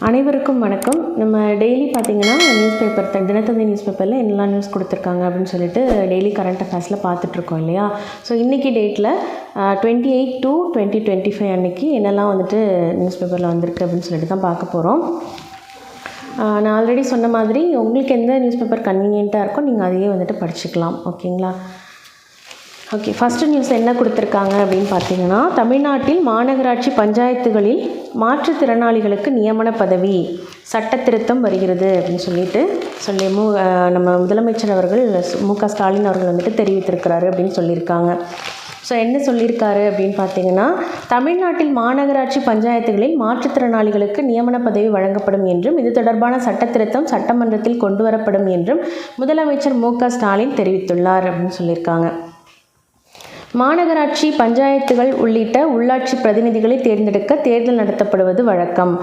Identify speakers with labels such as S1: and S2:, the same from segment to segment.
S1: அனைவருக்கும் வணக்கம். நம்ம டெய்லி பார்த்திங்கன்னா நியூஸ் பேப்பர் தினத்தந்தி நியூஸ் பேப்பரில் என்னெல்லாம் நியூஸ் கொடுத்துருக்காங்க அப்படின்னு சொல்லிட்டு டெய்லி கரண்ட் அஃபேர்ஸில் பார்த்துட்ருக்கோம் இல்லையா. ஸோ இன்றைக்கி டேட்டில் 28/2/2025 அன்றைக்கி என்னெல்லாம் வந்துட்டு நியூஸ் பேப்பரில் வந்திருக்கு அப்படின்னு சொல்லிட்டு தான் பார்க்க போகிறோம். நான் ஆல்ரெடி சொன்ன மாதிரி உங்களுக்கு எந்த நியூஸ் பேப்பர் கன்வீனியண்ட்டாக இருக்கோ நீங்கள் அதையே வந்துட்டு படிச்சுக்கலாம். ஓகேங்களா. ஓகே, ஃபஸ்ட்டு நியூஸ் என்ன கொடுத்துருக்காங்க அப்படின்னு பார்த்தீங்கன்னா, தமிழ்நாட்டில் மாநகராட்சி பஞ்சாயத்துகளில் மாற்றுத்திறனாளிகளுக்கு நியமன பதவி சட்ட திருத்தம் வருகிறது அப்படின்னு சொல்லி நம்ம முதலமைச்சர் அவர்கள் மு.க. ஸ்டாலின் அவர்கள் வந்துட்டு தெரிவித்திருக்கிறாரு அப்படின்னு சொல்லியிருக்காங்க. ஸோ என்ன சொல்லியிருக்காரு அப்படின்னு பார்த்தீங்கன்னா, தமிழ்நாட்டில் மாநகராட்சி பஞ்சாயத்துகளில் மாற்றுத்திறனாளிகளுக்கு நியமன பதவி வழங்கப்படும் என்றும் இது தொடர்பான சட்ட திருத்தம் சட்டமன்றத்தில் கொண்டு வரப்படும் என்றும் முதலமைச்சர் மு.க. ஸ்டாலின் தெரிவித்துள்ளார் அப்படின்னு சொல்லியிருக்காங்க. மாநகராட்சி பஞ்சாயத்துகள் உள்ளிட்ட உள்ளாட்சி பிரதிநிதிகளை தேர்ந்தெடுக்க தேர்தல் நடத்தப்படுவது வழக்கம்.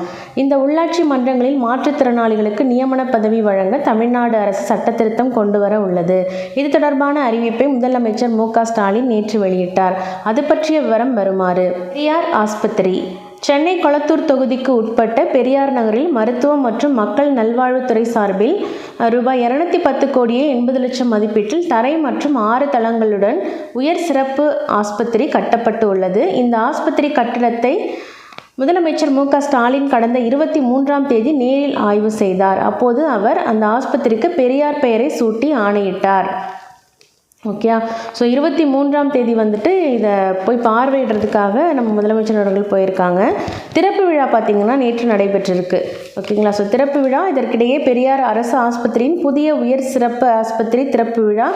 S1: இந்த உள்ளாட்சி மன்றங்களில் மாற்றுத்திறனாளிகளுக்கு நியமன பதவி வழங்க தமிழ்நாடு அரசு சட்டத்திருத்தம் கொண்டு வர உள்ளது. இது தொடர்பான அறிவிப்பை முதலமைச்சர் மு.க. ஸ்டாலின் நேற்று வெளியிட்டார். அது பற்றிய விவரம் வருமாறு. பெரியார் ஆஸ்பத்திரி. சென்னை கொளத்தூர் தொகுதிக்கு உட்பட்ட பெரியார் நகரில் மருத்துவம் மற்றும் மக்கள் நல்வாழ்வுத்துறை சார்பில் ரூபாய் 210 கோடியே 80 லட்சம் மதிப்பீட்டில் தரை மற்றும் 6 தளங்களுடன் உயர் சிறப்பு ஆஸ்பத்திரி கட்டப்பட்டு உள்ளது. இந்த ஆஸ்பத்திரி கட்டிடத்தை முதலமைச்சர் மு.க. ஸ்டாலின் கடந்த 23ஆம் தேதி நேரில் ஆய்வு செய்தார். அப்போது அவர் அந்த ஆஸ்பத்திரிக்கு பெரியார் பெயரை சூட்டி ஆணையிட்டார். ஓகே, ஸோ 23ஆம் தேதி வந்துட்டு இதை போய் பார்வையிடுறதுக்காக நம்ம முதலமைச்சர் அவர்கள் போயிருக்காங்க. திறப்பு விழா பார்த்திங்கன்னா நேற்று நடைபெற்றிருக்கு. ஓகேங்களா. ஸோ திறப்பு விழா, இதற்கிடையே பெரியார் அரசு ஆஸ்பத்திரியின் புதிய உயர் சிறப்பு ஆஸ்பத்திரி திறப்பு விழா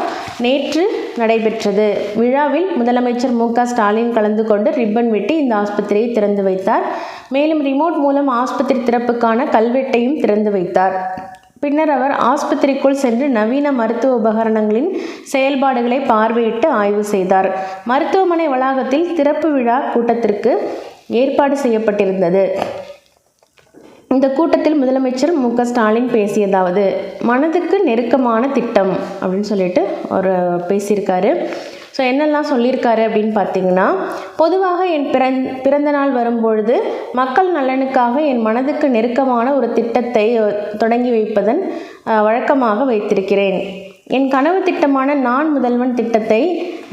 S1: நேற்று நடைபெற்றது. விழாவில் முதலமைச்சர் மு.க. ஸ்டாலின் கலந்து கொண்டு ரிப்பன் வெட்டி இந்த ஆஸ்பத்திரியை திறந்து வைத்தார். மேலும் ரிமோட் மூலம் ஆஸ்பத்திரி திறப்புக்கான கல்வெட்டையும் திறந்து வைத்தார். பின்னர் அவர் ஆஸ்பத்திரிக்குள் சென்று நவீன மருத்துவ உபகரணங்களின் செயல்பாடுகளை பார்வையிட்டு ஆய்வு செய்தார். மருத்துவமனை வளாகத்தில் திறப்பு விழா கூட்டத்திற்கு ஏற்பாடு செய்யப்பட்டிருந்தது. இந்த கூட்டத்தில் முதலமைச்சர் மு.க. ஸ்டாலின் பேசியதாவது, மனதுக்கு நெருக்கமான திட்டம் அப்படின்னு சொல்லிட்டு அவர் பேசியிருக்காரு. ஸோ என்னெல்லாம் சொல்லியிருக்காரு அப்படின்னு பார்த்தீங்கன்னா, பொதுவாக என் பிறந்த நாள் வரும்பொழுது மக்கள் நலனுக்காக என் மனதுக்கு நெருக்கமான ஒரு திட்டத்தை தொடங்கி வைப்பதன் வழக்கமாக வைத்திருக்கிறேன். என் கனவு திட்டமான நான் முதல்வன் திட்டத்தை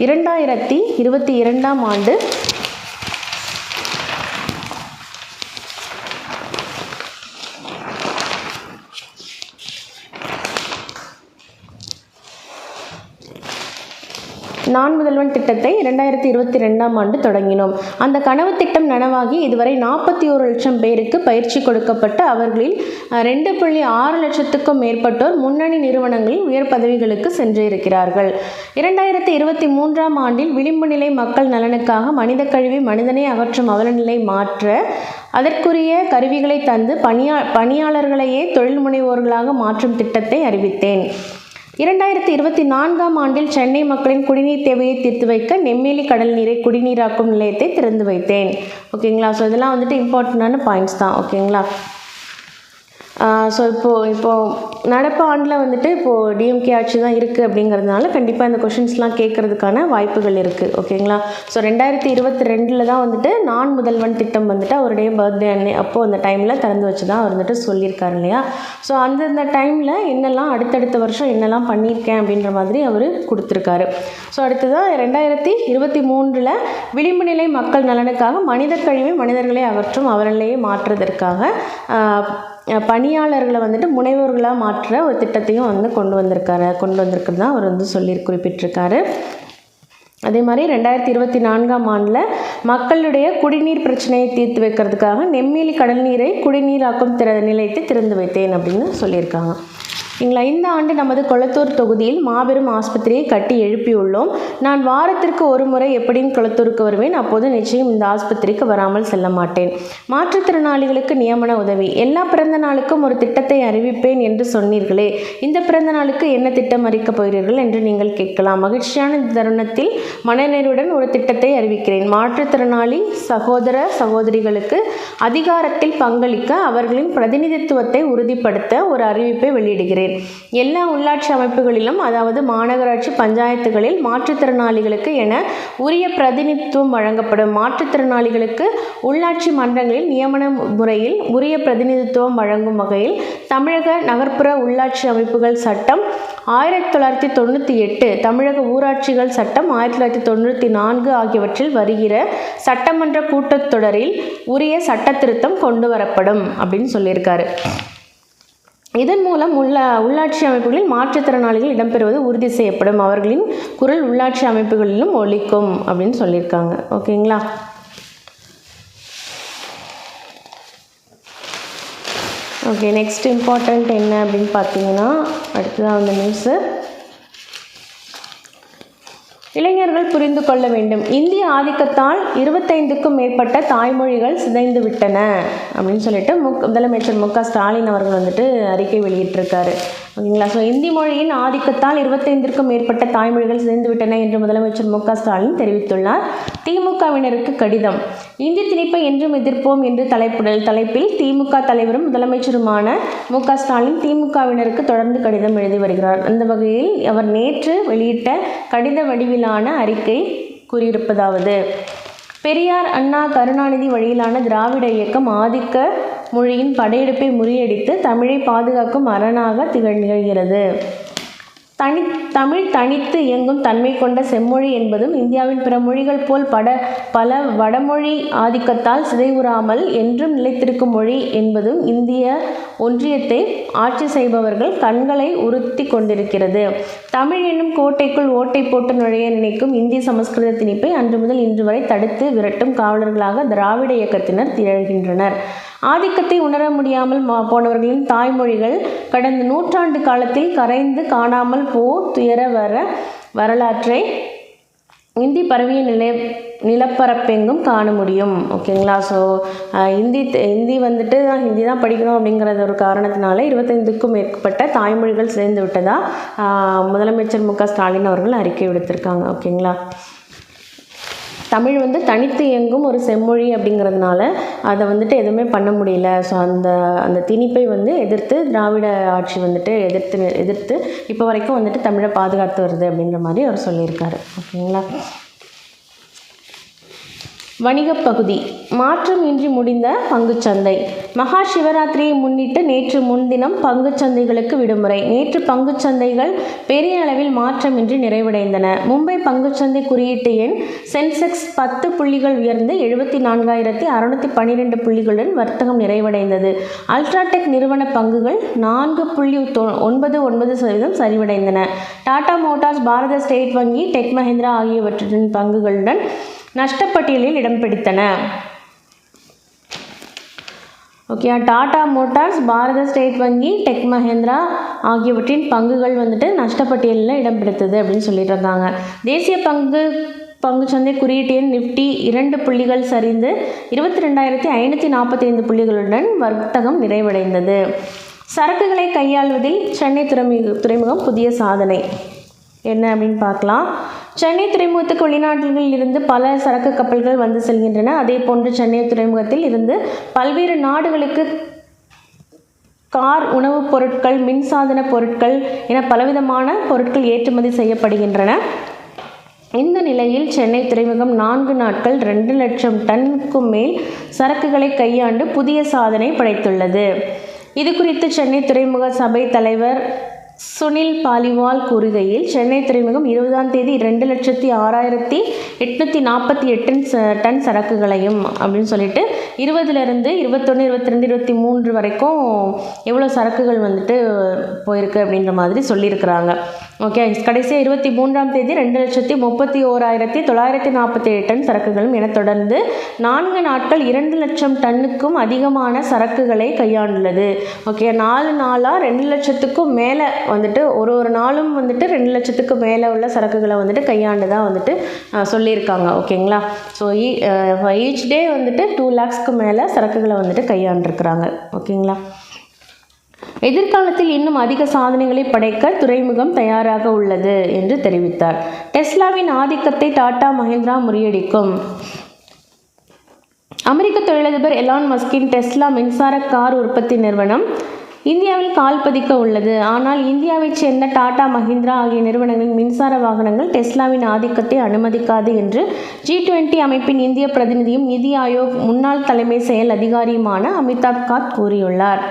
S1: 2022ஆம் ஆண்டு நான் முதல்வன் திட்டத்தை 2022ஆம் ஆண்டு தொடங்கினோம். அந்த கனவு திட்டம் நனவாகி இதுவரை 41 லட்சம் பேருக்கு பயிற்சி கொடுக்கப்பட்டு அவர்களில் 2.6 லட்சத்துக்கும் மேற்பட்டோர் முன்னணி நிறுவனங்களில் உயர் பதவிகளுக்கு சென்றிருக்கிறார்கள். 2023ஆம் ஆண்டில் விளிம்பு நிலை மக்கள் நலனுக்காக மனித கழிவை மனிதனை அகற்றும் அவலநிலை மாற்ற அதற்குரிய கருவிகளை தந்து பணியாளர்களையே தொழில் முனைவோர்களாக மாற்றும் திட்டத்தை அறிவித்தேன். 2024ஆம் ஆண்டில் சென்னை மக்களின் குடிநீர் தேவையை தீர்த்து வைக்க நெம்மேலி கடல் நீரை குடிநீராக்கும் நிலையத்தை திறந்து வைத்தேன். ஓகேங்களா. ஸோ இதெல்லாம் வந்துட்டு இம்பார்ட்டண்டான பாயிண்ட்ஸ் தான். ஓகேங்களா. ஸோ இப்போது நடப்பு ஆண்டில் வந்துட்டு இப்போது டிஎம்கே ஆட்சி தான் இருக்குது அப்படிங்கிறதுனால கண்டிப்பாக இந்த கொஷின்ஸ்லாம் கேட்குறதுக்கான வாய்ப்புகள் இருக்குது. ஓகேங்களா. ஸோ 2022 தான் வந்துட்டு நான் முதல்வன் திட்டம் வந்துட்டு அவருடைய பர்த்டே அப்போது அந்த டைமில் திறந்து வச்சு தான் அவர் வந்துட்டு சொல்லியிருக்காரு இல்லையா. ஸோ அந்த டைமில் என்னெல்லாம் அடுத்தடுத்த வருஷம் என்னெல்லாம் பண்ணியிருக்கேன் அப்படின்ற மாதிரி அவர் கொடுத்துருக்காரு. ஸோ அடுத்ததான் 2023 விளிம்பு நிலை மக்கள் நலனுக்காக மனித கழிவை மனிதர்களை அகற்றும் அவர்களையே மாற்றுவதற்காக பணியாளர்களை வந்துட்டு முனைவோர்களாக மாற்ற ஒரு திட்டத்தையும் வந்து கொண்டு வந்திருக்கிறது தான் அவர் வந்து குறிப்பிட்டிருக்காரு. அதே மாதிரி 2024ஆம் ஆண்டில் மக்களுடைய குடிநீர் பிரச்சனையை தீர்த்து வைக்கிறதுக்காக நெம்மேலி கடல் நீரை குடிநீராக்கும் நிலையத்தை திறந்து வைத்தேன் அப்படின்னு சொல்லியிருக்காங்க. இந்த ஆண்டு நமது கொளத்தூர் தொகுதியில் மாபெரும் ஆஸ்பத்திரியை கட்டி எழுப்பியுள்ளோம். நான் வாரத்திற்கு ஒரு முறை எப்படியும் கொளத்தூருக்கு வருவேன். அப்போது நிச்சயம் இந்த ஆஸ்பத்திரிக்கு வராமல் செல்ல மாட்டேன். மாற்றுத்திறனாளிகளுக்கு நியமன உதவி. எல்லா பிறந்த நாளுக்கும் ஒரு திட்டத்தை அறிவிப்பேன் என்று சொன்னீர்களே, இந்த பிறந்த நாளுக்கு என்ன திட்டம் அறிக்கப் போகிறீர்கள் என்று நீங்கள் கேட்கலாம். மகிழ்ச்சியான இந்த தருணத்தில் மனநிறைவுடன் ஒரு திட்டத்தை அறிவிக்கிறேன். மாற்றுத்திறனாளி சகோதர சகோதரிகளுக்கு அதிகாரத்தில் பங்களிக்க அவர்களின் பிரதிநிதித்துவத்தை உறுதிப்படுத்த ஒரு அறிவிப்பை வெளியிடுகிறேன். கூறுகிறேன். எல்லா உள்ளாட்சி அமைப்புகளிலும், அதாவது மாநகராட்சி பஞ்சாயத்துகளில் மாற்றுத்திறனாளிகளுக்கு என உரிய பிரதிநிதித்துவம் வழங்கப்படும். மாற்றுத்திறனாளிகளுக்கு உள்ளாட்சி மன்றங்களில் நியமன முறையில் உரிய பிரதிநிதித்துவம் வழங்கும் வகையில் தமிழக நகர்ப்புற உள்ளாட்சி அமைப்புகள் சட்டம் 1998, தமிழக ஊராட்சிகள் சட்டம் 1994 ஆகியவற்றில் வருகிற சட்டமன்ற கூட்டத்தொடரில் உரிய சட்ட திருத்தம் கொண்டு வரப்படும் அப்படின்னு சொல்லியிருக்காரு. இதன் மூலம் உள்ளாட்சி அமைப்புகளில் மாற்றுத்திறனாளிகள் இடம்பெறுவது உறுதி செய்யப்படும். அவர்களின் குரல் உள்ளாட்சி அமைப்புகளிலும் ஒலிக்கும் அப்படின்னு சொல்லியிருக்காங்க. ஓகேங்களா? ஓகே, நெக்ஸ்ட் இம்பார்ட்டண்ட் என்ன அப்படின்னு பார்த்தீங்கன்னா, அடுத்ததான் அந்த நியூஸு. இளைஞர்கள் புரிந்து கொள்ள வேண்டும். இந்திய ஆதிக்கத்தால் 25க்கும் மேற்பட்ட தாய்மொழிகள் சிதைந்து விட்டன அப்படின்னு சொல்லிட்டு முதலமைச்சர் மு.க. ஸ்டாலின் அவர்கள் வந்துட்டு அறிக்கை வெளியிட்டிருக்காரு. ஓகேங்களா? ஸோ இந்தி மொழியின் ஆதிக்கத்தால் 25க்கும் மேற்பட்ட தாய்மொழிகள் சிதைந்து விட்டன என்று முதலமைச்சர் மு.க. ஸ்டாலின் தெரிவித்துள்ளார். திமுகவினருக்கு கடிதம். இந்தி திணிப்பை என்றும் எதிர்ப்போம் என்று தலைப்பில் திமுக தலைவரும் முதலமைச்சருமான மு.க. ஸ்டாலின் திமுகவினருக்கு தொடர்ந்து கடிதம் எழுதி வருகிறார். அந்த வகையில் அவர் நேற்று வெளியிட்ட கடித வடிவிலான அறிக்கை கூறியிருப்பதாவது: பெரியார், அண்ணா, கருணாநிதி வழியிலான திராவிட இயக்கம் ஆதிக்க மொழியின் படையெடுப்பை முறியடித்து தமிழை பாதுகாக்கும் அரணாக நிகழ்கிறது. தமிழ் தனித்து இயங்கும் தன்மை கொண்ட செம்மொழி என்பதும் இந்தியாவின் பிற மொழிகள் போல் பல வடமொழி ஆதிக்கத்தால் சிதைவுறாமல் என்றும் நிலைத்திருக்கும் மொழி என்பதும் இந்திய ஒன்றியத்தை ஆட்சி செய்பவர்கள் கண்களை உறுத்தி கொண்டிருக்கிறது. தமிழ் என்னும் கோட்டைக்குள் ஓட்டை போட்டு நுழைய நினைக்கும் இந்திய சமஸ்கிருத திணிப்பை அன்று முதல் இன்று வரை தடுத்து விரட்டும் காவலர்களாக திராவிட இயக்கத்தினர் திகழ்கின்றனர். ஆதிக்கத்தை உணர முடியாமல் போனவர்களின் தாய்மொழிகள் கடந்த நூற்றாண்டு காலத்தில் கரைந்து காணாமல் துயர வரலாற்றை இந்தி பரவிய நிலப்பரப்பெங்கும் காண முடியும். ஓகேங்களா? ஸோ ஹிந்தி வந்துட்டு ஹிந்தி தான் படிக்கணும் அப்படிங்கிறது ஒரு காரணத்தினால 25க்கும் மேற்பட்ட தாய்மொழிகள் சேர்ந்து விட்டதா முதலமைச்சர் மு.க. ஸ்டாலின் அவர்கள் அறிக்கை விடுத்திருக்காங்க. ஓகேங்களா? தமிழ் வந்து தனித்து இயங்கும் ஒரு செம்மொழி அப்படிங்கிறதுனால அதை வந்துட்டு எதுவுமே பண்ண முடியல. ஸோ அந்த திணிப்பை வந்து எதிர்த்து திராவிட ஆட்சி வந்துட்டு எதிர்த்து இப்போ வரைக்கும் வந்துட்டு தமிழை பாதுகாத்து வருது அப்படின்ற மாதிரி அவர் சொல்லியிருக்காரு. ஓகேங்களா? வணிகப் பகுதி. மாற்றம் இன்றி முடிந்த பங்குச்சந்தை. மகா சிவராத்திரியை முன்னிட்டு நேற்று முன்தினம் பங்குச்சந்தைகளுக்கு விடுமுறை. நேற்று பங்குச்சந்தைகள் பெரிய அளவில் மாற்றமின்றி நிறைவடைந்தன. மும்பை பங்குச்சந்தை குறியீட்டு எண் சென்செக்ஸ் 10 புள்ளிகள் உயர்ந்து 74,612 புள்ளிகளுடன் வர்த்தகம் நிறைவடைந்தது. அல்ட்ராடெக் நிறுவன பங்குகள் 4.99% சரிவடைந்தன. டாடா மோட்டார்ஸ், பாரத ஸ்டேட் வங்கி, டெக் மஹிந்திரா ஆகியவற்றின் பங்குகளுடன் நஷ்டப்பட்டியலில் இடம் பிடித்தன. ஓகே, டாடா மோட்டார்ஸ், பாரத ஸ்டேட் வங்கி, டெக் மஹிந்திரா ஆகியவற்றின் பங்குகள் வந்துட்டு நஷ்டப்பட்டியலில் இடம் பிடித்தது அப்படின்னு சொல்லிட்டு இருக்காங்க. தேசிய பங்குச்சந்தை குறியீட்டு எண் நிஃப்டி 2 புள்ளிகள் சரிந்து 22,545 புள்ளிகளுடன் வர்த்தகம் நிறைவடைந்தது. சரக்குகளை கையாள்வதில் சென்னை துறைமுகம் புதிய சாதனை என்ன அப்படின்னு பார்க்கலாம். சென்னை துறைமுகத்துக்கு வெளிநாடுகளில் இருந்து பல சரக்கு கப்பல்கள் வந்து செல்கின்றன. அதே போன்று சென்னை துறைமுகத்தில் இருந்து பல்வேறு நாடுகளுக்கு கார், உணவுப் பொருட்கள், மின்சாதன பொருட்கள் என பலவிதமான பொருட்கள் ஏற்றுமதி செய்யப்படுகின்றன. இந்த நிலையில் சென்னை துறைமுகம் 4 நாட்கள் 2 லட்சம் டன்னுக்கும் மேல் சரக்குகளை கையாண்டு புதிய சாதனை படைத்துள்ளது. இது குறித்து சென்னை துறைமுக சபை தலைவர் சுனில் பாலிவால் கூறுகையில், சென்னை துறைமுகம் 20ஆம் தேதி 2,06,848 டன் சரக்குகளையும் அப்படின்னு சொல்லிட்டு 20லேருந்து 21, 22, 23 வரைக்கும் எவ்வளோ சரக்குகள் வந்துட்டு போயிருக்கு அப்படின்ற மாதிரி சொல்லியிருக்கிறாங்க. ஓகே, கடைசியாக 23ஆம் தேதி 2,31,947 டன் சரக்குகளும் என தொடர்ந்து 4 நாட்கள் 2 லட்சம் டன்னுக்கும் அதிகமான சரக்குகளை கையாண்டுள்ளது. ஓகே, 4 நாளாக 2 லட்சத்துக்கும் மேலே வந்துட்டு ஒரு நாளும் வந்துட்டு 2 லட்சத்துக்கு மேலே உள்ள சரக்குகளை வந்துட்டு கையாண்டுதான் வந்துட்டு சொல்லியிருக்காங்க. ஓகேங்களா? ஸோ ஈச் டே வந்துட்டு 2 lakhsக்கு மேலே சரக்குகளை வந்துட்டு கையாண்டிருக்கிறாங்க. ஓகேங்களா? எதிர்காலத்தில் இன்னும் அதிக சாதனைகளை படைக்க துறைமுகம் தயாராக உள்ளது என்று தெரிவித்தார். டெஸ்லாவின் ஆதிக்கத்தை டாடா மஹிந்திரா முறியடிக்கும். அமெரிக்க தொழிலதிபர் எலான் மஸ்கின் டெஸ்லா மின்சார கார் உற்பத்தி நிறுவனம் இந்தியாவில் கால் பதிக்க உள்ளது. ஆனால் இந்தியாவைச் சேர்ந்த டாடா, மஹிந்திரா ஆகிய நிறுவனங்களின் மின்சார வாகனங்கள் டெஸ்லாவின் ஆதிக்கத்தை அனுமதிக்காது என்று G20 அமைப்பின் இந்திய பிரதிநிதியும் நிதி ஆயோக் முன்னாள் தலைமை செயல் அதிகாரியுமான அமிதாப் காந்த் கூறியுள்ளார்.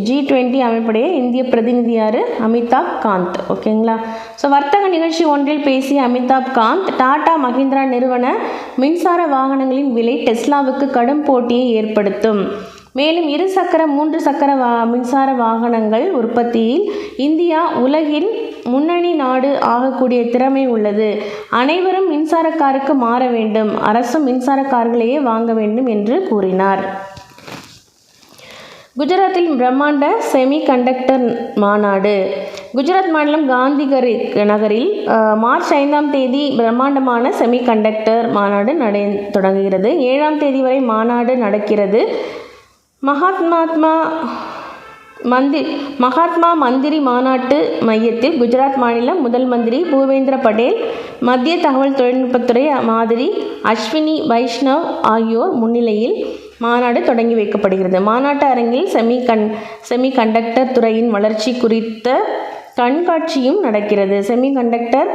S1: G20 அமைப்புடைய இந்திய பிரதிநிதி யார்? அமிதாப் காந்த். ஓகேங்களா. ஸோ வர்த்தக நிகழ்ச்சி ஒன்றில் பேசிய அமிதாப் காந்த், டாடா மஹிந்திரா நிறுவன மின்சார வாகனங்களின் விலை டெஸ்லாவுக்கு கடும் போட்டியை ஏற்படுத்தும். மேலும் 2 சக்கர 3 சக்கர மின்சார வாகனங்கள் உற்பத்தியில் இந்தியா உலகின் முன்னணி நாடு ஆகக்கூடிய திறமை உள்ளது. அனைவரும் மின்சார காருக்கு மாற வேண்டும். அரசும் மின்சார கார்களையே வாங்க வேண்டும் என்று கூறினார். குஜராத்தில் பிரம்மாண்ட செமி கண்டக்டர் மாநாடு. குஜராத் மாநிலம் காந்தி நகரில் மார்ச் 5ஆம் தேதி பிரம்மாண்டமான செமி கண்டக்டர் மாநாடு தொடங்குகிறது. 7ஆம் தேதி வரை மாநாடு நடக்கிறது. மகாத்மா மந்திரி மாநாட்டு மையத்தில் குஜராத் மாநில முதல் மந்திரி பூபேந்திர படேல், மத்திய தகவல் தொழில்நுட்பத்துறை மாதிரி அஸ்வினி வைஷ்ணவ் ஆகியோர் முன்னிலையில் மாநாடு தொடங்கி வைக்கப்படுகிறது. மாநாட்டு அரங்கில் செமி கண்டக்டர் துறையின் வளர்ச்சி குறித்த கண்காட்சியும் நடக்கிறது. செமி கண்டக்டர்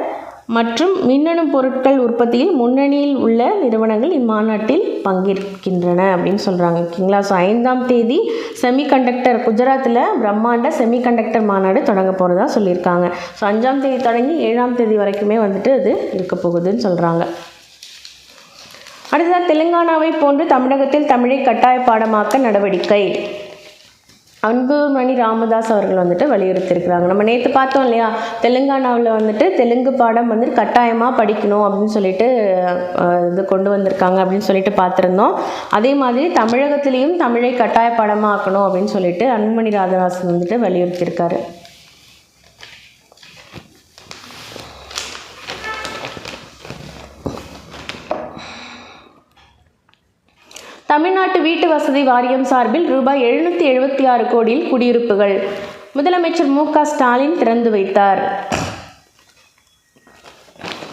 S1: மற்றும் மின்னணு பொருட்கள் உற்பத்தியில் முன்னணியில் உள்ள நிறுவனங்கள் இம்மாநாட்டில் பங்கேற்கின்றன அப்படின்னு சொல்கிறாங்க. ஓகேங்களா. ஸோ 5ஆம் தேதி செமி கண்டக்டர் குஜராத்தில் பிரம்மாண்ட செமி கண்டக்டர் மாநாடு தொடங்க போகிறதா சொல்லியிருக்காங்க. ஸோ 5ஆம் தேதி தொடங்கி 7ஆம் தேதி வரைக்குமே வந்துட்டு அது இருக்க போகுதுன்னு சொல்கிறாங்க. அடுத்ததாக தெலுங்கானாவை போன்று தமிழகத்தில் தமிழை கட்டாய பாடமாக்க நடவடிக்கை. அன்புமணி ராமதாஸ் அவர்கள் வந்துட்டு வலியுறுத்தியிருக்கிறாங்க. நம்ம நேற்று பார்த்தோம் இல்லையா, தெலுங்கானாவில் வந்துட்டு தெலுங்கு பாடம் வந்துட்டு கட்டாயமாக படிக்கணும் அப்படின்னு சொல்லிட்டு இது கொண்டு வந்திருக்காங்க அப்படின்னு சொல்லிட்டு பார்த்துருந்தோம். அதே மாதிரி தமிழகத்திலையும் தமிழை கட்டாய பாடமாக ஆக்கணும் அப்படின்னு சொல்லிட்டு அன்புமணி ராமதாஸ் வந்துட்டு வலியுறுத்தியிருக்காரு. தமிழ்நாட்டு வீட்டு வசதி வாரியம் சார்பில் ரூபாய் 776 கோடியில் குடியிருப்புகள். முதலமைச்சர் மு.க. ஸ்டாலின் திறந்து வைத்தார்.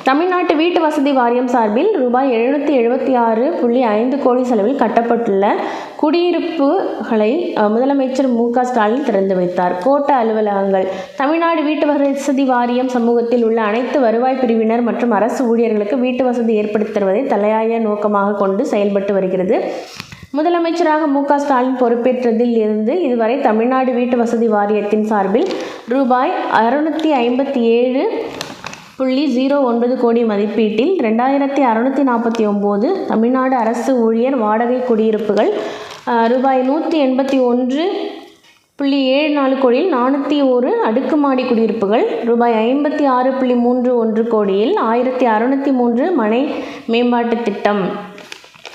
S1: தமிழ்நாட்டு வீட்டு வசதி வாரியம் சார்பில் ரூபாய் 776.5 கோடி செலவில் கட்டப்பட்டுள்ள குடியிருப்புகளை முதலமைச்சர் மு.க. ஸ்டாலின் திறந்து வைத்தார். கோட்ட அலுவலகங்கள். தமிழ்நாடு வீட்டு வசதி வாரியம் சமூகத்தில் உள்ள அனைத்து வருவாய் பிரிவினர் மற்றும் அரசு ஊழியர்களுக்கு வீட்டு வசதி ஏற்படுத்தி தருவதை தலையாய நோக்கமாக கொண்டு செயல்பட்டு வருகிறது. முதலமைச்சராக மு.க. ஸ்டாலின் பொறுப்பேற்றதில் இருந்து இதுவரை தமிழ்நாடு வீட்டு வசதி வாரியத்தின் சார்பில் ரூபாய் 657.09 கோடி மதிப்பீட்டில் 2649 தமிழ்நாடு அரசு ஊழியர் வாடகை குடியிருப்புகள், ரூபாய் 181.74 கோடியில் 401 அடுக்குமாடி குடியிருப்புகள், ரூபாய் 56.31 கோடியில் 1603 மனை மேம்பாட்டு திட்டம்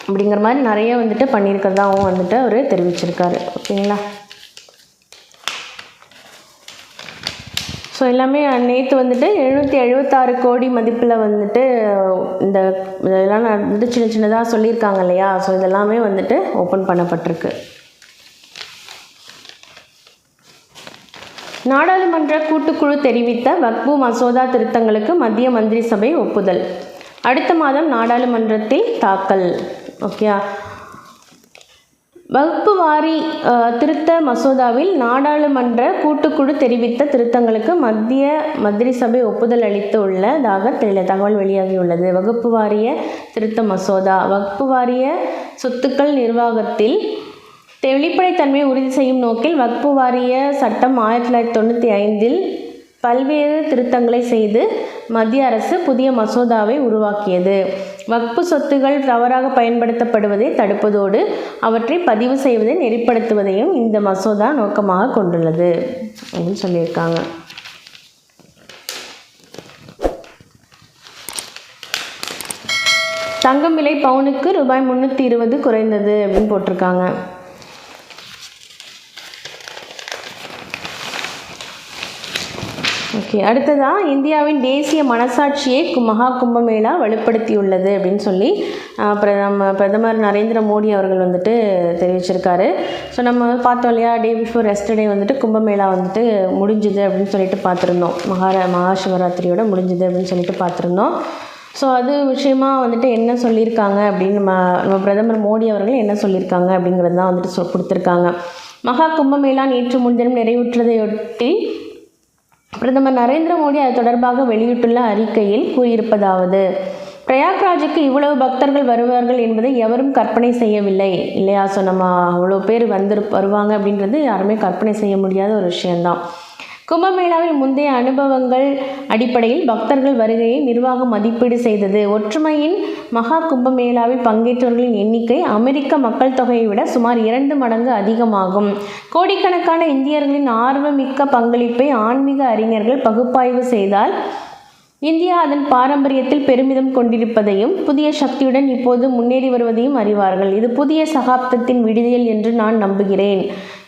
S1: அப்படிங்கிற மாதிரி நிறைய வந்துட்டு பண்ணியிருக்கிறதாவும் வந்துட்டு அவர் தெரிவிச்சிருக்காரு. ஓகேங்களா. ஸோ எல்லாமே நேற்று வந்துட்டு 776 கோடி மதிப்பில் வந்துட்டு இதெல்லாம் வந்துட்டு சின்ன சின்னதாக சொல்லியிருக்காங்க இல்லையா. ஸோ இதெல்லாமே வந்துட்டு ஓப்பன் பண்ணப்பட்டிருக்கு. நாடாளுமன்ற கூட்டுக்குழு தெரிவித்த வக்பு மசோதா திருத்தங்களுக்கு மத்திய மந்திரி சபை ஒப்புதல். அடுத்த மாதம் நாடாளுமன்றத்தில் தாக்கல். ஓகே. வக்பு வாரி திருத்த மசோதாவில் நாடாளுமன்ற கூட்டுக்குழு தெரிவித்த திருத்தங்களுக்கு மத்திய மந்திரி சபை ஒப்புதல் அளித்து உள்ளதாக தகவல் வெளியாகியுள்ளது. வகுப்பு வாரிய திருத்த மசோதா வக்பு வாரிய சொத்துக்கள் நிர்வாகத்தில் வெளிப்படைத்தன்மையை உறுதி செய்யும் நோக்கில் வக்பு வாரிய சட்டம் 1995 பல்வேறு திருத்தங்களை செய்து மத்திய அரசு புதிய மசோதாவை உருவாக்கியது. வக்பு சொத்துகள் தவறாக பயன்படுத்தப்படுவதை தடுப்பதோடு அவற்றை பதிவு செய்வதை நெறிப்படுத்துவதையும் இந்த மசோதா நோக்கமாக கொண்டுள்ளது அப்படின்னு சொல்லியிருக்காங்க. தங்கம் விலை பவுனுக்கு ரூபாய் 320 குறைந்தது அப்படின்னு போட்டிருக்காங்க. ஓகே. அடுத்ததாக இந்தியாவின் தேசிய மனசாட்சியை மகா கும்பமேளா வலுப்படுத்தியுள்ளது அப்படின்னு சொல்லி பிரதமர் நரேந்திர மோடி அவர்கள் வந்துட்டு தெரிவிச்சிருக்காரு. ஸோ நம்ம பார்த்தோம் இல்லையா, டே பிஃபோர் எஸ்டர்டே வந்துட்டு கும்பமேளா வந்துட்டு முடிஞ்சுது அப்படின்னு சொல்லிட்டு பார்த்துருந்தோம். மகா சிவராத்திரியோட முடிஞ்சுது அப்படின்னு சொல்லிட்டு பார்த்துருந்தோம். ஸோ அது விஷயமாக வந்துட்டு என்ன சொல்லியிருக்காங்க அப்படின்னு நம்ம பிரதமர் மோடி அவர்கள் என்ன சொல்லியிருக்காங்க அப்படிங்கிறது தான் வந்துட்டு கொடுத்துருக்காங்க. மகா கும்பமேளா நேற்று முன்தினம் நிறைவுற்றதையொட்டி பிரதமர் நரேந்திர மோடி அது தொடர்பாக வெளியிட்டுள்ள அறிக்கையில் கூறியிருப்பதாவது: பிரயாக்ராஜுக்கு இவ்வளவு பக்தர்கள் வருவார்கள் என்பதை எவரும் கற்பனை செய்யவில்லை இல்லையா. ஸோ நம்ம அவ்வளோ பேர் வருவாங்க அப்படின்றது யாருமே கற்பனை செய்ய முடியாத ஒரு விஷயந்தான். கும்பமேளாவில் முந்தைய அனுபவங்கள் அடிப்படையில் பக்தர்கள் வருகையை நிர்வாகம் மதிப்பீடு செய்தது. ஒற்றுமையின் மகா கும்பமேளாவில் பங்கேற்றவர்களின் எண்ணிக்கை அமெரிக்க மக்கள் தொகையை விட சுமார் 2 மடங்கு அதிகமாகும். கோடிக்கணக்கான இந்தியர்களின் ஆர்வமிக்க பங்களிப்பை ஆன்மீக அறிஞர்கள் பகுப்பாய்வு செய்தால் இந்தியா அதன் பாரம்பரியத்தில் பெருமிதம் கொண்டிருப்பதையும் புதிய சக்தியுடன் இப்போது முன்னேறி வருவதையும் அறிவார்கள். இது புதிய சகாப்தத்தின் விடியல் என்று நான் நம்புகிறேன்.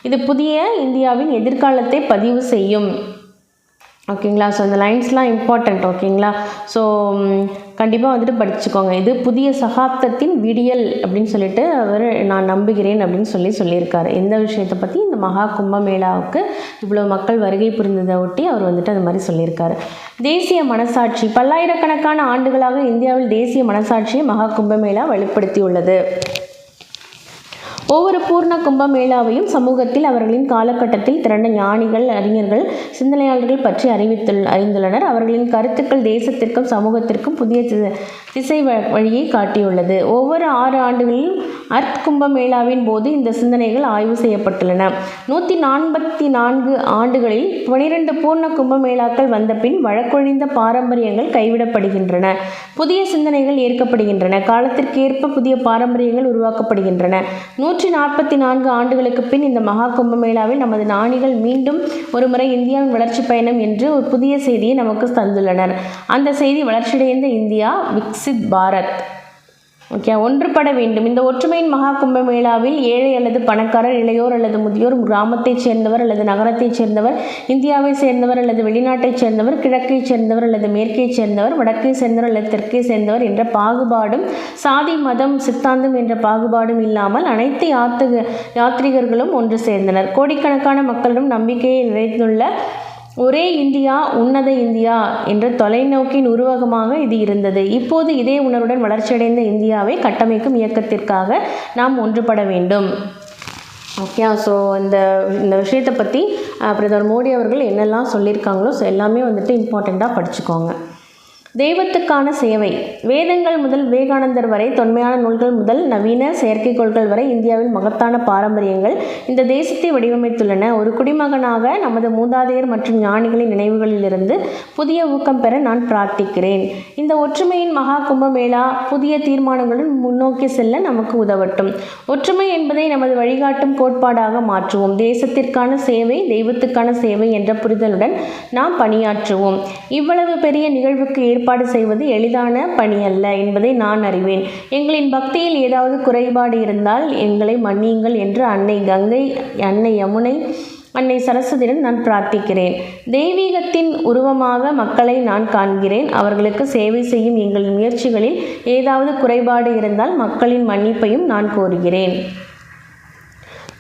S1: இது புதிய இந்தியாவின் எதிர்காலத்தை பதிவு செய்யும். ஓகேங்களா. ஸோ இந்த லைன்ஸ்லாம் இம்பார்ட்டண்ட். ஓகேங்களா. ஸோ கண்டிப்பாக வந்துட்டு படிச்சுக்கோங்க. இது புதிய சகாப்தத்தின் விடியல் அப்படின்னு சொல்லிட்டு அவர் நான் நம்புகிறேன் அப்படின்னு சொல்லியிருக்காரு. எந்த விஷயத்தை பற்றி? இந்த மகா கும்பமேளாவுக்கு இவ்வளோ மக்கள் வருகை புரிந்ததை ஒட்டி அவர் வந்துட்டு அது மாதிரி சொல்லியிருக்காரு. தேசிய மனசாட்சி. பல்லாயிரக்கணக்கான ஆண்டுகளாக இந்தியாவில் தேசிய மனசாட்சியை மகா கும்பமேளா வெளிப்படுத்தியுள்ளது. ஒவ்வொரு பூர்ண கும்பமேளாவையும் சமூகத்தில் அவர்களின் காலகட்டத்தில் திரண்ட ஞானிகள், அறிஞர்கள், சிந்தனையாளர்கள் பற்றி அறிந்துள்ளனர். அவர்களின் கருத்துக்கள் தேசத்திற்கும் சமூகத்திற்கும் புதிய திசை வழியை காட்டியுள்ளது. ஒவ்வொரு 6 ஆண்டுகளிலும் அர்த் கும்பமேளாவின் போது இந்த சிந்தனைகள் ஆய்வு செய்யப்பட்டுள்ளன. 144 ஆண்டுகளில் 12 பூர்ண கும்பமேளாக்கள் வந்த பின் வழக்கொழிந்த பாரம்பரியங்கள் கைவிடப்படுகின்றன. புதிய சிந்தனைகள் ஏற்கப்படுகின்றன. காலத்திற்கேற்ப புதிய பாரம்பரியங்கள் உருவாக்கப்படுகின்றன. 144 ஆண்டுகளுக்கு பின் இந்த மகா கும்பமேளாவில் நமது ஞானிகள் மீண்டும் ஒருமுறை இந்தியாவின் வளர்ச்சி பயணம் என்று ஒரு புதிய செய்தியை நமக்கு தந்துள்ளனர். அந்த செய்தி வளர்ச்சியடைந்த இந்தியா, விக்சித் பாரத். ஓகே, ஒன்றுபட வேண்டும். இந்த ஒற்றுமையின் மகா கும்பமேளாவில் ஏழை அல்லது பணக்காரர், இளையோர் அல்லது முதியோர், கிராமத்தைச் சேர்ந்தவர் அல்லது நகரத்தைச் சேர்ந்தவர், இந்தியாவை சேர்ந்தவர் அல்லது வெளிநாட்டைச் சேர்ந்தவர், கிழக்கைச் சேர்ந்தவர் அல்லது மேற்கைச் சேர்ந்தவர், வடக்கை சேர்ந்தவர் அல்லது தெற்கை சேர்ந்தவர் என்ற பாகுபாடும், சாதி, மதம், சித்தாந்தம் என்ற பாகுபாடும் இல்லாமல் அனைத்து யாத்ரீகர்களும் ஒன்று சேர்ந்தனர். கோடிக்கணக்கான மக்களிடம் நம்பிக்கையை நிறைந்துள்ள ஒரே இந்தியா, உன்னத இந்தியா என்ற தொலைநோக்கின் உருவகமாக இது இருந்தது. இப்போது இதே உணர்வுடன் வளர்ச்சியடைந்த இந்தியாவை கட்டமைக்கும் இயக்கத்திற்காக நாம் ஒன்றுபட வேண்டும். ஓகே. ஸோ இந்த விஷயத்தை பற்றி பிரதமர் மோடி அவர்கள் என்னெல்லாம் சொல்லியிருக்காங்களோ எல்லாமே வந்துட்டு இம்பார்ட்டண்ட்டாக படிச்சுக்கோங்க. தெய்வத்துக்கான சேவை. வேதங்கள் முதல் விவேகானந்தர் வரை, தொன்மையான நூல்கள் முதல் நவீன செயற்கைக்கோள்கள் வரை இந்தியாவில் மகத்தான பாரம்பரியங்கள் இந்த தேசத்தை வடிவமைத்துள்ளன. ஒரு குடிமகனாக நமது மூதாதையர் மற்றும் ஞானிகளின் நினைவுகளிலிருந்து புதிய ஊக்கம் பெற நான் பிரார்த்திக்கிறேன். இந்த ஒற்றுமையின் மகா கும்பமேளா புதிய தீர்மானங்களுடன் முன்னோக்கி செல்ல நமக்கு உதவட்டும். ஒற்றுமை என்பதை நமது வழிகாட்டும் கோட்பாடாக மாற்றுவோம். தேசத்திற்கான சேவை, தெய்வத்துக்கான சேவை என்ற புரிதலுடன் நாம் பணியாற்றுவோம். இவ்வளவு பெரிய நிகழ்வுக்கு ஏற்பாடு செய்வது எளிதான பணி அல்ல என்பதை நான் அறிவேன். எங்களின் பக்தியில் ஏதாவது குறைபாடு இருந்தால் எங்களை மன்னியுங்கள் என்று அன்னை கங்கை, அன்னை யமுனை, அன்னை சரஸ்வதியுடன் நான் பிரார்த்திக்கிறேன். தெய்வீகத்தின் உருவமாக மக்களை நான் காண்கிறேன். அவர்களுக்கு சேவை செய்யும் எங்களின் முயற்சிகளில் ஏதாவது குறைபாடு இருந்தால் மக்களின் மன்னிப்பையும் நான் கோருகிறேன்.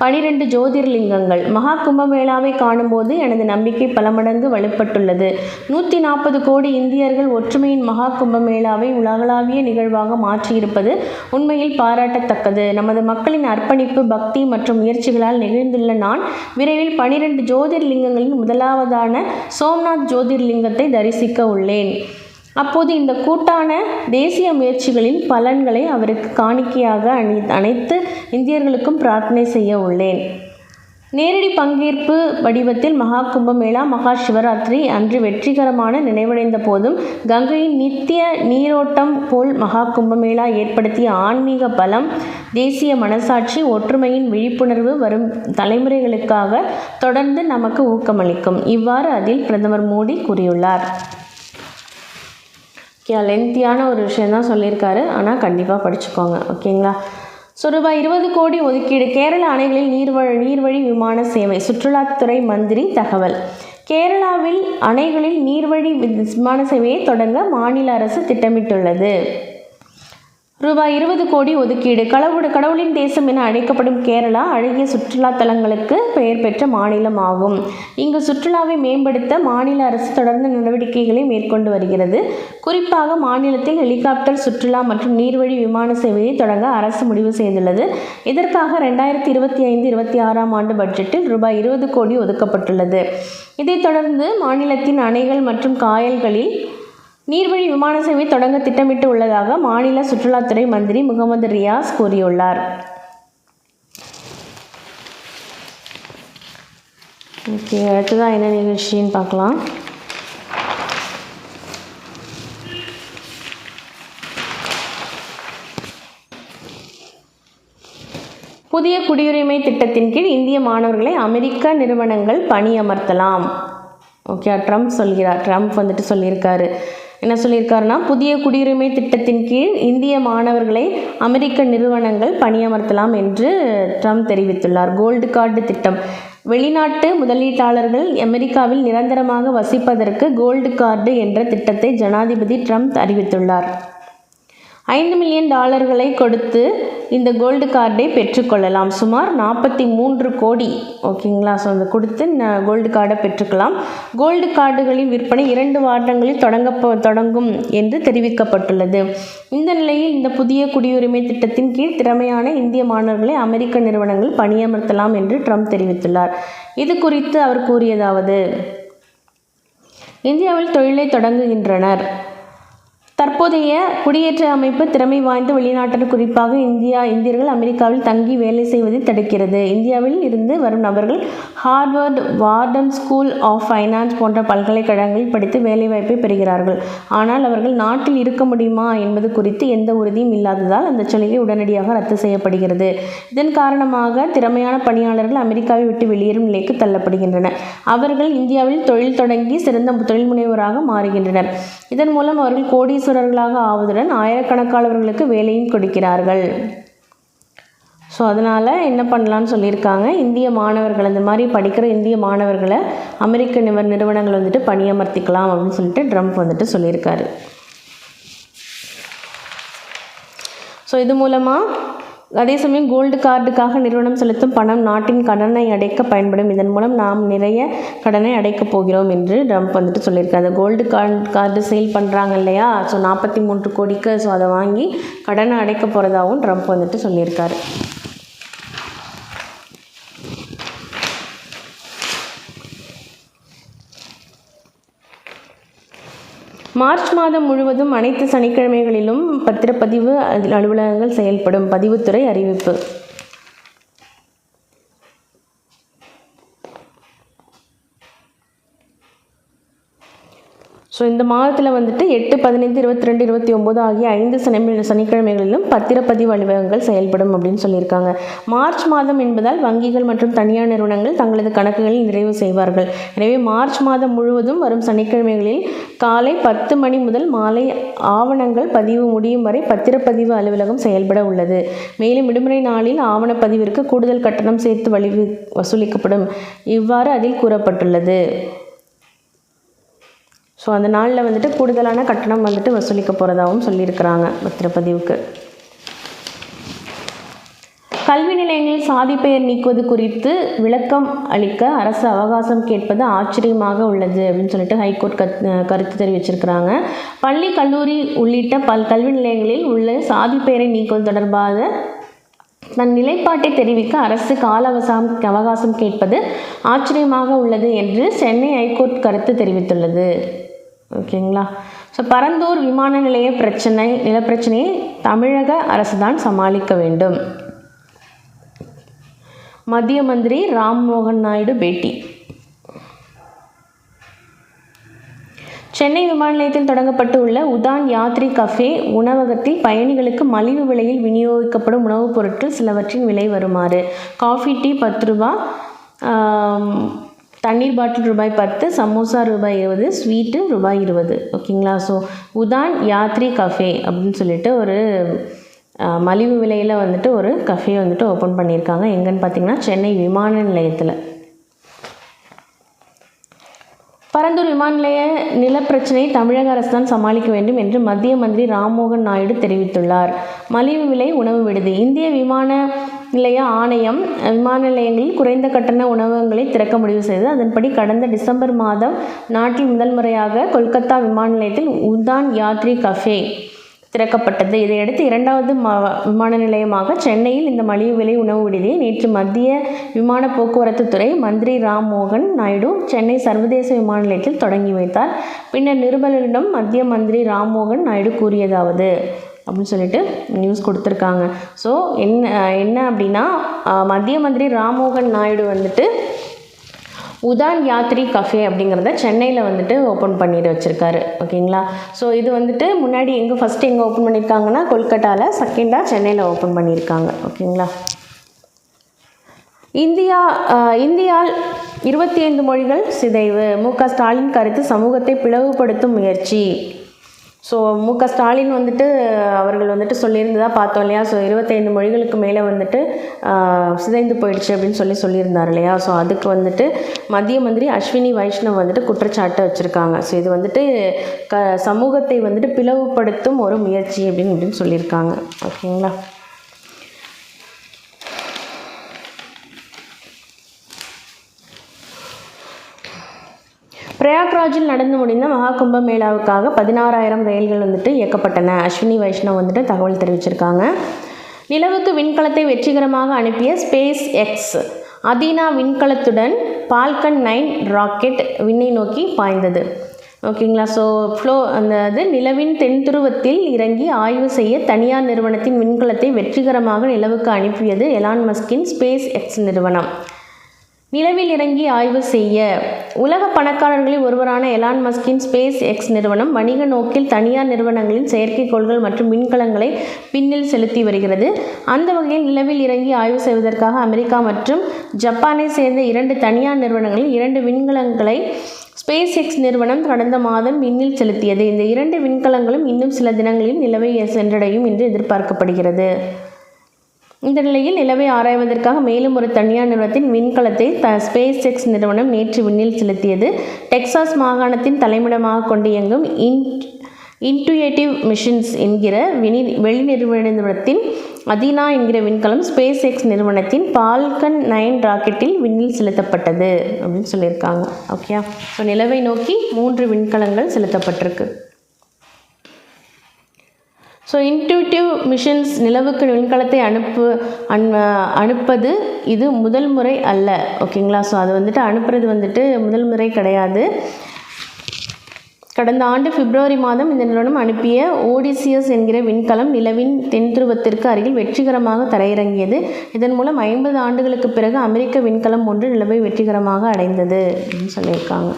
S1: 12 ஜோதிர்லிங்கங்கள். மகா கும்பமேளாவை காணும்போது எனது நம்பிக்கை பல மடங்கு வலுப்பட்டுள்ளது. 140 கோடி இந்தியர்கள் ஒற்றுமையின் மகா கும்பமேளாவை உலகளாவிய நிகழ்வாக மாற்றியிருப்பது உண்மையில் பாராட்டத்தக்கது. நமது மக்களின் அர்ப்பணிப்பு, பக்தி மற்றும் முயற்சிகளால் நெகிழ்ந்துள்ள நான் விரைவில் 12 ஜோதிர்லிங்கங்களின் முதலாவதான சோம்நாத் ஜோதிர்லிங்கத்தை தரிசிக்க உள்ளேன். அப்போது இந்த கூட்டான தேசிய முயற்சிகளின் பலன்களை அவருக்கு காணிக்கையாக அனைத்து இந்தியர்களுக்கும் பிரார்த்தனை செய்ய உள்ளேன். நேரடி பங்கேற்பு வடிவத்தில் மகா கும்பமேளா மகா சிவராத்திரி அன்று வெற்றிகரமான நினைவடைந்த போதும் கங்கையின் நித்திய நீரோட்டம் போல் மகா கும்பமேளா ஏற்படுத்திய ஆன்மீக பலம், தேசிய மனசாட்சி, ஒற்றுமையின் விழிப்புணர்வு வரும் தலைமுறைகளுக்காக தொடர்ந்து நமக்கு ஊக்கமளிக்கும். இவ்வாறு அதில் பிரதமர் மோடி கூறியுள்ளார். லென்த்தியான ஒரு விஷயந்தான் சொல்லியிருக்காரு, ஆனால் கண்டிப்பாக படிச்சுக்கோங்க. ஓகேங்களா. ஸோ ரூபாய் 20 கோடி ஒதுக்கீடு. கேரள அணைகளில் நீர்வழி விமான சேவை. சுற்றுலாத்துறை மந்திரி தகவல். கேரளாவில் அணைகளில் நீர்வழி விமான சேவையை தொடங்க மாநில அரசு திட்டமிட்டுள்ளது. ரூபாய் 20 கோடி ஒதுக்கீடு. கடவுளின் தேசம் என அழைக்கப்படும் கேரளா அழகிய சுற்றுலா தலங்களுக்கு பெயர் பெற்ற மாநிலம் ஆகும். இங்கு சுற்றுலாவை மேம்படுத்த மாநில அரசு தொடர்ந்து நடவடிக்கைகளை மேற்கொண்டு வருகிறது. குறிப்பாக மாநிலத்தில் ஹெலிகாப்டர் சுற்றுலா மற்றும் நீர்வழி விமான சேவையை தொடங்க அரசு முடிவு செய்துள்ளது. இதற்காக 2025-26ஆம் ஆண்டு பட்ஜெட்டில் ரூபாய் 20 கோடி ஒதுக்கப்பட்டுள்ளது. இதைத் தொடர்ந்து மாநிலத்தின் அணைகள் மற்றும் காயல்களில் நீர்வழி விமான சேவை தொடங்க திட்டமிட்டு உள்ளதாக மாநில சுற்றுலாத்துறை மந்திரி முகமது ரியாஸ் கூறியுள்ளார். ஓகே, அடுத்ததான் என்ன நிகழ்ச்சின்னு பார்க்கலாம். புதிய குடியுரிமை திட்டத்தின் கீழ் இந்திய மாணவர்களை அமெரிக்க நிறுவனங்கள் பணியமர்த்தலாம். ஓகே, ட்ரம்ப் வந்துட்டு சொல்லியிருக்காரு. என்ன சொல்லியிருக்காருன்னா, புதிய குடியுரிமை திட்டத்தின் கீழ் இந்திய மாணவர்களை அமெரிக்க நிறுவனங்கள் பணியமர்த்தலாம் என்று ட்ரம்ப் தெரிவித்துள்ளார். கோல்டு கார்டு திட்டம். வெளிநாட்டு முதலீட்டாளர்கள் அமெரிக்காவில் நிரந்தரமாக வசிப்பதற்கு கோல்டு கார்டு என்ற திட்டத்தை ஜனாதிபதி ட்ரம்ப் அறிவித்துள்ளார். $5 மில்லியன் கொடுத்து இந்த கோல்டு கார்டை பெற்றுக்கொள்ளலாம். சுமார் 43 கோடி. ஓகேங்களா. ஸோ அந்த கொடுத்து கோல்டு கார்டை பெற்றுக்கலாம். கோல்டு கார்டுகளின் விற்பனை 2 வாரங்களில் தொடங்கும் என்று தெரிவிக்கப்பட்டுள்ளது. இந்த நிலையில் இந்த புதிய குடியுரிமை திட்டத்தின் கீழ் திறமையான இந்திய மாணவர்களை அமெரிக்க நிறுவனங்கள் பணியமர்த்தலாம் என்று ட்ரம்ப் தெரிவித்துள்ளார். இது குறித்து அவர் கூறியதாவது: இந்தியாவில் தொழிலை தொடங்குகின்றனர். தற்போதைய குடியேற்ற அமைப்பு திறமை வாய்ந்த வெளிநாட்டர், குறிப்பாக இந்தியர்கள் அமெரிக்காவில் தங்கி வேலை செய்வதை தடுக்கிறது. இந்தியாவில் இருந்து வரும் நபர்கள் Harvard, Wharton school of finance போன்ற பல்கலைக்கழகங்களில் படித்து வேலைவாய்ப்பை பெறுகிறார்கள். ஆனால் அவர்கள் நாட்டில் இருக்க முடியுமா என்பது குறித்து எந்த உறுதியும் இல்லாததால் அந்த சலுகை உடனடியாக ரத்து செய்யப்படுகிறது. இதன் காரணமாக திறமையான பணியாளர்கள் அமெரிக்காவை விட்டு வெளியேறும் நிலைக்கு தள்ளப்படுகின்றனர். அவர்கள் இந்தியாவில் தொழில் தொடங்கி சிறந்த தொழில் முனைவோராக மாறுகின்றனர். இதன் மூலம் அவர்கள் கோடீஸ்வரர்களாக ஆவதுடன் ஆயிரக்கணக்கானவர்களுக்கு வேலையும் கொடுக்கிறார்கள். ஸோ அதனால் என்ன பண்ணலான்னு சொல்லியிருக்காங்க, இந்திய மாணவர்கள், அந்த மாதிரி படிக்கிற இந்திய மாணவர்களை அமெரிக்க நிறுவனங்கள் வந்துட்டு பணியமர்த்திக்கலாம் அப்படின்னு சொல்லிட்டு ட்ரம்ப் வந்துட்டு சொல்லியிருக்காரு. ஸோ இது மூலமாக அதே சமயம் கோல்டு கார்டுக்காக நிறுவனம் செலுத்தும் பணம் நாட்டின் கடனை அடைக்க பயன்படும். இதன் மூலம் நாம் நிறைய கடனை அடைக்கப் போகிறோம் என்று ட்ரம்ப் வந்துட்டு சொல்லியிருக்காரு. கோல்டு கார்டு சேல் பண்ணுறாங்க இல்லையா, ஸோ 43 கோடிக்கு ஸோ அதை வாங்கி கடனை அடைக்க போகிறதாகவும் ட்ரம்ப் வந்துட்டு சொல்லியிருக்காரு. மார்ச் மாதம் முழுவதும் அனைத்து சனிக்கிழமைகளிலும் பத்திரப்பதிவு அலுவலகங்கள் செயல்படும். பதிவுத்துறை அறிவிப்பு. ஸோ இந்த மாதத்தில் வந்துட்டு 8, 15, 22, 29 ஆகிய 5 சனிக்கிழமைகளிலும் பத்திரப்பதிவு அலுவலகங்கள் செயல்படும் அப்படின்னு சொல்லியிருக்காங்க. மார்ச் மாதம் என்பதால் வங்கிகள் மற்றும் தனியார் நிறுவனங்கள் தங்களது கணக்குகளில் நிறைவு செய்வார்கள். எனவே மார்ச் மாதம் முழுவதும் வரும் சனிக்கிழமைகளில் காலை 10 மணி முதல் மாலை ஆவணங்கள் பதிவு முடியும் வரை பத்திரப்பதிவு அலுவலகம் செயல்பட உள்ளது. மேலும் விடுமுறை நாளில் ஆவணப்பதிவிற்கு கூடுதல் கட்டணம் சேர்த்து வசூலிக்கப்படும். இவ்வாறு அதில் கூறப்பட்டுள்ளது. ஸோ அந்த நாளில் வந்துட்டு கூடுதலான கட்டணம் வந்துட்டு வசூலிக்க போகிறதாகவும் சொல்லியிருக்கிறாங்க பத்திரப்பதிவுக்கு. கல்வி நிலையங்களில் சாதி பெயர் நீக்குவது குறித்து விளக்கம் அளிக்க அரசு அவகாசம் கேட்பது ஆச்சரியமாக உள்ளது அப்படின்னு சொல்லிட்டு ஹைகோர்ட் கருத்து தெரிவிச்சிருக்கிறாங்க. பள்ளி, கல்லூரி உள்ளிட்ட கல்வி நிலையங்களில் உள்ள சாதி பெயரை நீக்குவது தொடர்பாக தன் நிலைப்பாட்டை தெரிவிக்க அரசு அவகாசம் கேட்பது ஆச்சரியமாக உள்ளது என்று சென்னை ஹைகோர்ட் கருத்து தெரிவித்துள்ளது. ஓகேங்களா. ஸோ பரந்தூர் விமான நிலைய நிலப்பிரச்சனையை தமிழக அரசு தான் சமாளிக்க வேண்டும். மத்திய மந்திரி ராம்மோகன் நாயுடு பேட்டி. சென்னை விமான நிலையத்தில் தொடங்கப்பட்டு உள்ள உதான் யாத்ரி கஃபே உணவகத்தில் பயணிகளுக்கு மலிவு விலையில் விநியோகிக்கப்படும் உணவுப் பொருட்கள் சிலவற்றின் விலை வருமாறு: காஃபி, டீ ₹10, தண்ணீர் பாட்டில் ₹10, சமோசா ₹20, ஸ்வீட்டு ₹20. ஓகேங்களா. ஸோ உதான் யாத்ரி கஃபே அப்படின்னு சொல்லிட்டு ஒரு மலிவு விலையில் வந்துட்டு ஒரு கஃபே வந்துட்டு ஓப்பன் பண்ணியிருக்காங்க. எங்கன்னு பார்த்தீங்கன்னா சென்னை விமான நிலையத்தில். பரந்தூர் விமான நிலைய நிலப்பிரச்சனையை தமிழக அரசு தான் சமாளிக்க வேண்டும் என்று மத்திய மந்திரி ராம்மோகன் நாயுடு தெரிவித்துள்ளார். மலிவு விலை உணவு விடுதி இந்திய விமான நிலைய ஆணையம் விமான நிலையங்களில் குறைந்த கட்டண உணவகங்களை திறக்க முடிவு செய்தது. அதன்படி கடந்த டிசம்பர் மாதம் நாட்டில் முதல் முறையாக கொல்கத்தா விமான நிலையத்தில் உதான் யாத்ரி கஃபே திறக்கப்பட்டது. இதையடுத்து இரண்டாவது விமான நிலையமாக சென்னையில் இந்த மலிவு விலை உணவு விடுதியை நேற்று மத்திய விமான போக்குவரத்து துறை மந்திரி ராம்மோகன் நாயுடு சென்னை சர்வதேச விமான நிலையத்தில் தொடங்கி வைத்தார். பின்னர் நிருபர்களிடம் மத்திய மந்திரி ராம்மோகன் நாயுடு கூறியதாவது அப்படின்னு சொல்லிட்டு நியூஸ் கொடுத்துருக்காங்க. ஸோ என்ன அப்படின்னா மத்திய மந்திரி ராம்மோகன் நாயுடு வந்துட்டு உதான் யாத்ரி கஃபே அப்படிங்கிறத சென்னையில் வந்துட்டு ஓப்பன் பண்ணிட்டு வச்சுருக்காரு. ஓகேங்களா. ஸோ இது வந்துட்டு முன்னாடி ஃபஸ்ட்டு எங்கே ஓப்பன் பண்ணியிருக்காங்கன்னா கொல்கட்டாவில், செகண்டாக சென்னையில் ஓப்பன் பண்ணியிருக்காங்க. ஓகேங்களா. இந்தியாவில் 25 மொழிகள் சிதைவு மு.க. ஸ்டாலின் கருத்து சமூகத்தை பிளவுபடுத்தும் முயற்சி. ஸோ மு.க. ஸ்டாலின் வந்துட்டு அவர்கள் வந்துட்டு சொல்லியிருந்ததாக பார்த்தோம் இல்லையா. ஸோ 25 மொழிகளுக்கு மேலே வந்துட்டு சிதைந்து போயிடுச்சு அப்படின்னு சொல்லியிருந்தார் இல்லையா. ஸோ அதுக்கு வந்துட்டு மத்திய மந்திரி அஸ்வினி வைஷ்ணவ் வந்துட்டு குற்றச்சாட்டை வச்சுருக்காங்க. ஸோ இது வந்துட்டு சமூகத்தை வந்துட்டு பிளவுபடுத்தும் ஒரு முயற்சி அப்படின்னு சொல்லியிருக்காங்க. ஓகேங்களா. பிரயாக்ராஜில் நடந்து முடிந்த மகா கும்ப மேளாவுக்காக 16,000 ரயில்கள் வந்துட்டு இயக்கப்பட்டன. அஸ்வினி வைஷ்ணவ் வந்துட்டு தகவல் தெரிவிச்சிருக்காங்க. நிலவுக்கு விண்கலத்தை வெற்றிகரமாக அனுப்பிய ஸ்பேஸ் எக்ஸ் அதீனா விண்கலத்துடன் பால்கன் 9 ராக்கெட் விண்ணை நோக்கி பாய்ந்தது. ஓகேங்களா. ஸோ நிலவின் தென்துருவத்தில் இறங்கி ஆய்வு செய்ய தனியார் நிறுவனத்தின் விண்கலத்தை வெற்றிகரமாக நிலவுக்கு அனுப்பியது எலான் மஸ்கின் ஸ்பேஸ் எக்ஸ் நிறுவனம். நிலவில் இறங்கி ஆய்வு செய்ய உலக பணக்காரர்களில் ஒருவரான எலான் மஸ்கின் ஸ்பேஸ் எக்ஸ் நிறுவனம் வணிக நோக்கில் தனியார் நிறுவனங்களின் செயற்கைக்கோள்கள் மற்றும் விண்கலங்களை பின்னில் செலுத்தி வருகிறது. அந்த வகையில் நிலவில் இறங்கி ஆய்வு செய்வதற்காக அமெரிக்கா மற்றும் ஜப்பானை சேர்ந்த 2 தனியார் நிறுவனங்களில் 2 விண்கலங்களை ஸ்பேஸ் எக்ஸ் நிறுவனம் கடந்த மாதம் விண்ணில் செலுத்தியது. இந்த 2 விண்கலங்களும் இன்னும் சில தினங்களில் நிலவை சென்றடையும் என்று எதிர்பார்க்கப்படுகிறது. இந்த நிலையில் நிலவை ஆராய்வதற்காக மேலும் ஒரு தனியார் நிறுவனத்தின் விண்கலத்தை ஸ்பேஸ் எக்ஸ் நிறுவனம் நேற்று விண்ணில் செலுத்தியது. டெக்சாஸ் மாகாணத்தின் தலைமையிடமாக கொண்டு இயங்கும் இன்ட்யூட்டிவ் மிஷன்ஸ் என்கிற வெளி நிறுவனத்தின் அதீனா என்கிற விண்கலம் ஸ்பேஸ் எக்ஸ் நிறுவனத்தின் பால்கன் 9 ராக்கெட்டில் விண்ணில் செலுத்தப்பட்டது அப்படின்னு சொல்லியிருக்காங்க. ஓகே. ஸோ நிலவை நோக்கி 3 விண்கலங்கள் செலுத்தப்பட்டிருக்கு. ஸோ இன்ட்யூட்டிவ் மிஷன்ஸ் நிலவுக்கு விண்கலத்தை அனுப்பது இது முதல் முறை அல்ல. ஓகேங்களா. ஸோ அது வந்துட்டு அனுப்புறது வந்துட்டு முதல் முறை கிடையாது. கடந்த ஆண்டு பிப்ரவரி மாதம் இந்த நிறுவனம் அனுப்பிய ஓடிசியஸ் என்கிற விண்கலம் நிலவின் தென்துருவத்திற்கு அருகில் வெற்றிகரமாக தரையிறங்கியது. இதன் மூலம் 50 ஆண்டுகளுக்கு பிறகு அமெரிக்க விண்கலம் ஒன்று நிலவை வெற்றிகரமாக அடைந்தது அப்படின்னு சொல்லியிருக்காங்க.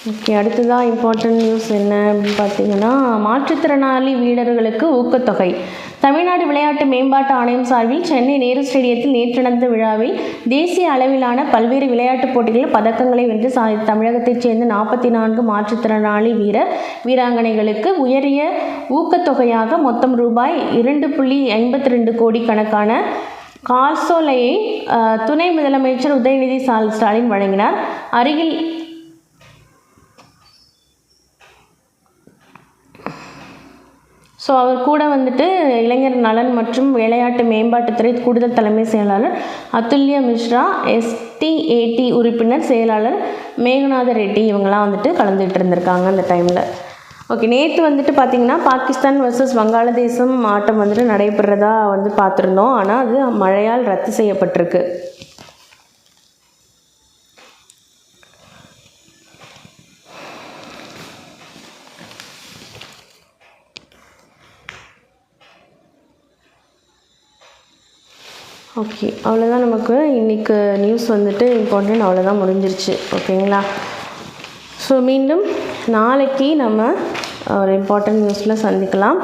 S1: ஓகே. அடுத்ததாக இம்பார்ட்டன்ட் நியூஸ் என்ன அப்படின்னு பார்த்தீங்கன்னா மாற்றுத்திறனாளி வீரர்களுக்கு ஊக்கத்தொகை. தமிழ்நாடு விளையாட்டு மேம்பாட்டு ஆணையம் சார்பில் சென்னை நேரு ஸ்டேடியத்தில் நேற்று நடந்த விழாவில் தேசிய அளவிலான பல்வேறு விளையாட்டுப் போட்டிகளில் பதக்கங்களை வென்று சாதித்த தமிழகத்தைச் சேர்ந்த 44 மாற்றுத்திறனாளி வீராங்கனைகளுக்கு உயரிய ஊக்கத்தொகையாக மொத்தம் ரூபாய் 2.52 கோடி கணக்கான காசோலையை துணை முதலமைச்சர் உதயநிதி ஸ்டாலின் வழங்கினார். அருகில் ஸோ அவர் கூட வந்துட்டு இளைஞர் நலன் மற்றும் விளையாட்டு மேம்பாட்டுத்துறை கூடுதல் தலைமை செயலாளர் அதுல்யா மிஸ்ரா, STAT உறுப்பினர் செயலாளர் மேகநாத ரெட்டி இவங்கெல்லாம் வந்துட்டு கலந்துகிட்டு இருந்திருக்காங்க அந்த டைமில். ஓகே. நேற்று வந்துட்டு பார்த்திங்கன்னா பாகிஸ்தான் vs வங்காளதேசம் ஆட்டம் வந்துட்டு நடைபெறதா பார்த்துருந்தோம். ஆனால் அது மழையால் ரத்து செய்யப்பட்டிருக்கு. ஓகே. அவ்வளோதான் நமக்கு இன்றைக்கு நியூஸ் வந்துட்டு இம்பார்ட்டன்ட் அவ்வளோதான் முடிஞ்சிருச்சு. ஓகேங்களா. ஸோ மீண்டும் நாளைக்கு நம்ம ஒரு இம்பார்ட்டன்ட் நியூஸில் சந்திக்கலாம்.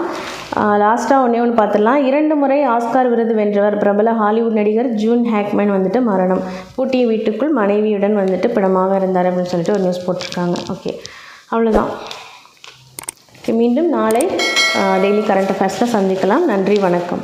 S1: லாஸ்ட்டாக ஒன்று பார்த்துடலாம். 2 முறை ஆஸ்கார் விருது வென்றவர் பிரபல ஹாலிவுட் நடிகர் ஜூன் ஹேக்மேன் வந்துட்டு மரணம். பூட்டிய வீட்டுக்குள் மனைவியுடன் வந்துட்டு பிணமாக இருந்தார் அப்படின்னு சொல்லிட்டு ஒரு நியூஸ் போட்டிருக்காங்க. ஓகே, அவ்வளோதான். ஓகே, மீண்டும் நாளை டெய்லி கரண்ட் அஃபேர்ஸில் சந்திக்கலாம். நன்றி, வணக்கம்.